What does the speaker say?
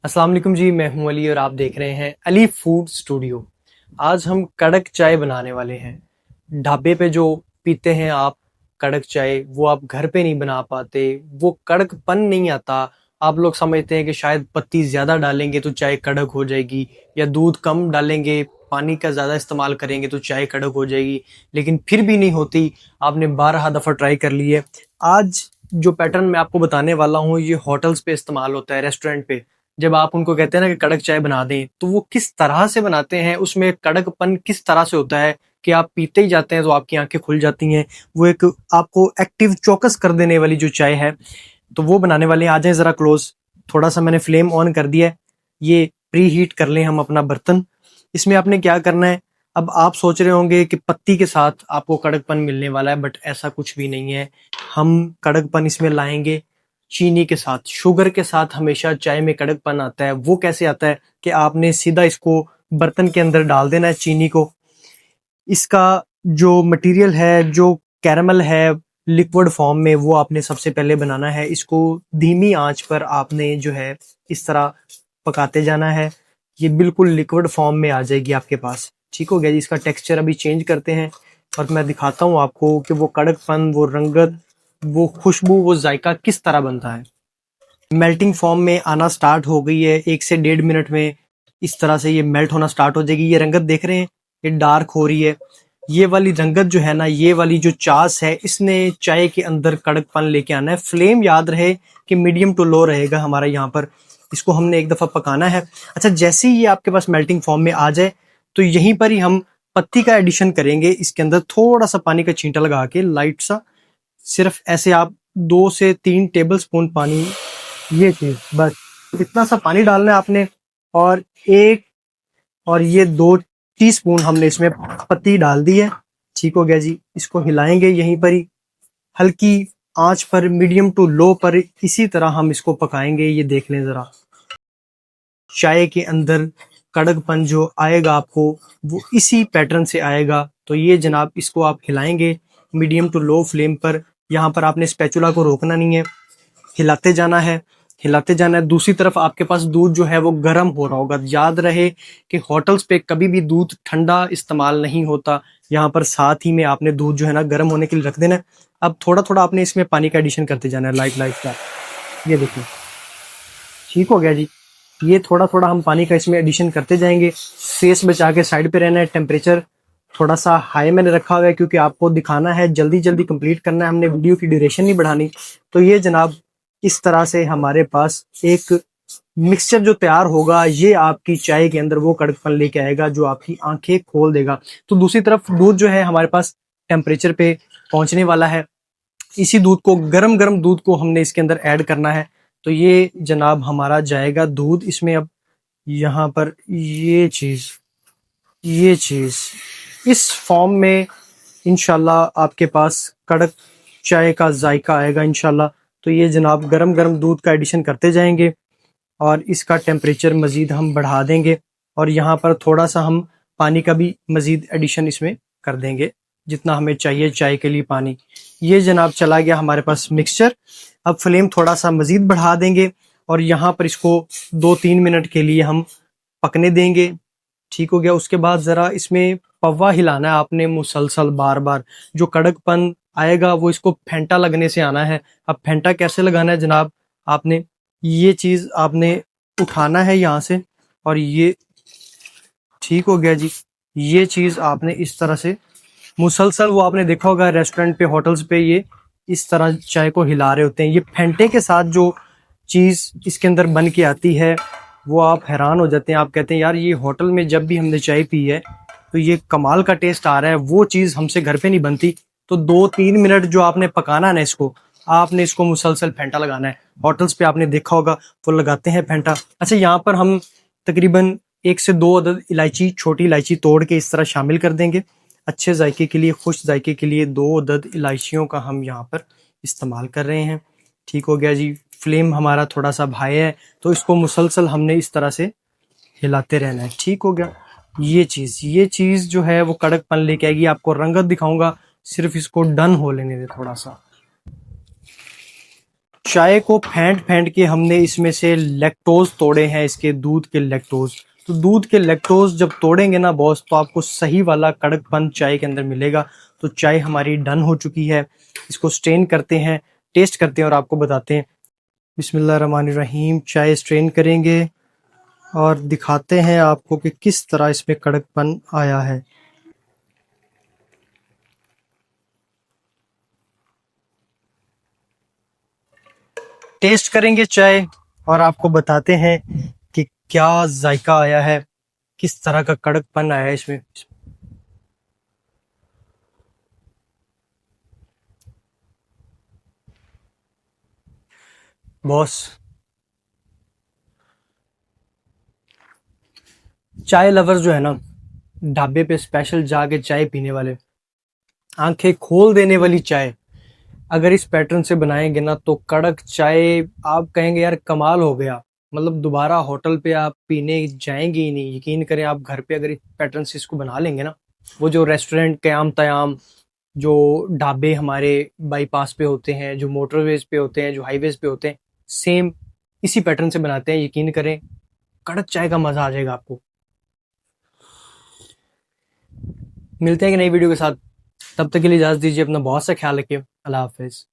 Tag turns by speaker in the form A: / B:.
A: अस्सलाम वालेकुम जी, मैं हूं अली और आप देख रहे हैं अली फूड स्टूडियो। आज हम कड़क चाय बनाने वाले हैं। ढाबे पे जो पीते हैं आप कड़क चाय, वो आप घर पे नहीं बना पाते। वो कड़कपन नहीं आता। आप लोग समझते हैं कि शायद पत्ती ज़्यादा डालेंगे तो चाय कड़क हो जाएगी, या दूध कम डालेंगे, पानी का ज़्यादा इस्तेमाल करेंगे तो चाय कड़क हो जाएगी, लेकिन फिर भी नहीं होती। आपने 12 दफ़ा ट्राई कर ली है। आज जो पैटर्न मैं आपको बताने वाला हूँ, ये होटल्स पे इस्तेमाल होता है, रेस्टोरेंट पे। जब आप उनको कहते हैं ना कि कड़क चाय बना दें, तो वो किस तरह से बनाते हैं, उसमें कड़कपन किस तरह से होता है कि आप पीते ही जाते हैं तो आपकी आंखें खुल जाती हैं। वो एक आपको एक्टिव चौकस कर देने वाली जो चाय है, तो वो बनाने वाले हैं। आ जाएं जरा क्लोज। थोड़ा सा मैंने फ्लेम ऑन कर दिया है। ये प्री हीट कर लें हम अपना बर्तन। इसमें आपने क्या करना है, अब आप सोच रहे होंगे कि पत्ती के साथ आपको कड़कपन मिलने वाला है, बट ऐसा कुछ भी नहीं है। हम कड़कपन इसमें लाएंगे चीनी के साथ। शुगर के साथ हमेशा चाय में कड़कपन आता है। वो कैसे आता है कि आपने सीधा इसको बर्तन के अंदर डाल देना है चीनी को। इसका जो मटेरियल है, जो कैरमल है लिक्विड फॉर्म में, वो आपने सबसे पहले बनाना है। इसको धीमी आंच पर आपने जो है इस तरह पकाते जाना है। ये बिल्कुल लिक्विड फॉर्म में आ जाएगी आपके पास। ठीक हो गया जी। इसका टेक्सचर अभी चेंज करते हैं और मैं दिखाता हूँ आपको कि वो कड़कपन, वो रंगत, वो खुशबू, वो जायका किस तरह बनता है। मेल्टिंग फॉर्म में आना स्टार्ट हो गई है। 1 से 1.5 मिनट में इस तरह से ये मेल्ट होना स्टार्ट हो जाएगी। ये रंगत देख रहे हैं, ये डार्क हो रही है। ये वाली रंगत जो है ना, ये वाली जो चास है, इसने चाय के अंदर कड़कपन लेके आना है। फ्लेम याद रहे कि मीडियम टू लो रहेगा हमारा यहाँ पर। इसको हमने एक दफ़ा पकाना है। अच्छा, जैसे ही ये आपके पास मेल्टिंग फॉर्म में आ जाए, तो यहीं पर ही हम पत्ती का एडिशन करेंगे। इसके अंदर थोड़ा सा पानी का छींटा लगा के, लाइट सा, सिर्फ ऐसे आप 2 से 3 टेबल स्पून पानी, ये चीज बस, इतना सा पानी डालना है आपने। और एक, और ये 2 टीस्पून हमने इसमें पत्ती डाल दी है। ठीक हो गया जी। इसको हिलाएंगे यहीं पर ही, हल्की आंच पर, मीडियम टू लो पर। इसी तरह हम इसको पकाएंगे। ये देख लें जरा, चाय के अंदर कड़कपन जो आएगा आपको, वो इसी पैटर्न से आएगा। तो ये जनाब, इसको आप हिलाएंगे मीडियम टू लो फ्लेम पर। यहाँ पर आपने स्पैचुला को रोकना नहीं है, हिलाते जाना है, हिलाते जाना है। दूसरी तरफ आपके पास दूध जो है वो गर्म हो रहा होगा। याद रहे कि होटल्स पे कभी भी दूध ठंडा इस्तेमाल नहीं होता। यहाँ पर साथ ही में आपने दूध जो है ना गर्म होने के लिए रख देना है। अब थोड़ा थोड़ा आपने इसमें पानी का एडिशन करते जाना है, लाइट लाइट का। ये देखिए, ठीक हो गया जी। ये थोड़ा थोड़ा हम पानी का इसमें एडिशन करते जाएंगे। फेस बचा के साइड पे रहना है। टेम्परेचर थोड़ा सा हाई मैंने रखा हुआ है, क्योंकि आपको दिखाना है, जल्दी जल्दी कंप्लीट करना है हमने, वीडियो की ड्यूरेशन नहीं बढ़ानी। तो ये जनाब, इस तरह से हमारे पास एक मिक्सचर जो तैयार होगा, ये आपकी चाय के अंदर वो कड़कपन लेके आएगा जो आपकी आंखें खोल देगा। तो दूसरी तरफ दूध जो है हमारे पास टेम्परेचर पे पहुंचने वाला है। इसी दूध को, गरम गरम दूध को हमने इसके अंदर ऐड करना है। तो ये जनाब हमारा जाएगा दूध इसमें। अब यहाँ पर ये चीज इस फॉर्म में इंशाल्लाह आपके पास कड़क चाय का जायका आएगा इंशाल्लाह। तो ये जनाब, गरम गरम दूध का एडिशन करते जाएंगे और इसका टेम्परेचर मज़ीद हम बढ़ा देंगे। और यहाँ पर थोड़ा सा हम पानी का भी मज़ीद एडिशन इसमें कर देंगे, जितना हमें चाहिए चाय के लिए पानी। ये जनाब चला गया हमारे पास मिक्सचर। अब फ्लेम थोड़ा सा मज़ीद बढ़ा देंगे और यहाँ पर इसको 2-3 मिनट के लिए हम पकने देंगे। ठीक हो गया। उसके बाद ज़रा इसमें पवा हिलाना है आपने मुसलसल, बार बार। जो कड़कपन आएगा वो इसको फेंटा लगने से आना है। अब फेंटा कैसे लगाना है जनाब, आपने ये चीज़ आपने उठाना है यहाँ से, और ये, ठीक हो गया जी। ये चीज़ आपने इस तरह से मुसलसल, वो आपने देखा होगा रेस्टोरेंट पे, होटल्स पे, ये इस तरह चाय को हिला रहे होते हैं। ये फेंटे के साथ जो चीज़ इसके अंदर बन के आती है, वो आप हैरान हो जाते हैं। आप कहते हैं यार, ये होटल में जब भी हमने चाय पी है तो ये कमाल का टेस्ट आ रहा है, वो चीज़ हमसे घर पे नहीं बनती। तो 2-3 मिनट जो आपने पकाना है ना इसको, आपने इसको मुसलसल फेंटा लगाना है। होटल्स पे आपने देखा होगा वो लगाते हैं फेंटा। अच्छा, यहाँ पर हम तकरीबन 1 से 2 अदद इलायची, छोटी इलायची तोड़ के इस तरह शामिल कर देंगे। अच्छे जायके के लिए, खुश जायके के लिए 2 अदद इलायचियों का हम यहाँ पर इस्तेमाल कर रहे हैं। ठीक हो गया जी। फ्लेम हमारा थोड़ा सा हाई है, तो इसको मुसलसल हमने इस तरह से हिलाते रहना है। ठीक हो गया। ये चीज़ जो है वो कड़कपन लेके आएगी। आपको रंगत दिखाऊंगा, सिर्फ इसको डन हो लेने दे थोड़ा सा। चाय को फेंट फेंट के हमने इसमें से लैक्टोज तोड़े हैं, इसके दूध के लैक्टोज। तो दूध के लैक्टोज जब तोड़ेंगे ना बॉस, तो आपको सही वाला कड़कपन चाय के अंदर मिलेगा। तो चाय हमारी डन हो चुकी है। इसको स्ट्रेन करते हैं, टेस्ट करते हैं और आपको बताते हैं। बिस्मिल्लाहिर्रहमानिर्रहीम। चाय स्ट्रेन करेंगे और दिखाते हैं आपको कि किस तरह इसमें कड़कपन आया है। टेस्ट करेंगे चाय और आपको बताते हैं कि क्या जायका आया है, किस तरह का कड़कपन आया है इसमें। बॉस, चाय लवर्स जो है ना, ढाबे पे स्पेशल जाके चाय पीने वाले, आंखें खोल देने वाली चाय अगर इस पैटर्न से बनाएंगे ना, तो कड़क चाय आप कहेंगे यार कमाल हो गया। मतलब दोबारा होटल पे आप पीने जाएंगे ही नहीं। यकीन करें, आप घर पे अगर इस पैटर्न से इसको बना लेंगे ना, वो जो रेस्टोरेंट कयाम तयाम, जो ढाबे हमारे बाईपास पे होते हैं, जो मोटरवेज पे होते हैं, जो हाईवेज पे होते हैं, सेम इसी पैटर्न से बनाते हैं। यकीन करें, कड़क चाय का मजा आ जाएगा आपको। मिलते हैं कि नई वीडियो के साथ, तब तक के लिए इजाजत दीजिए। अपना बहुत सा ख्याल रखिए। अल्लाह हाफिज।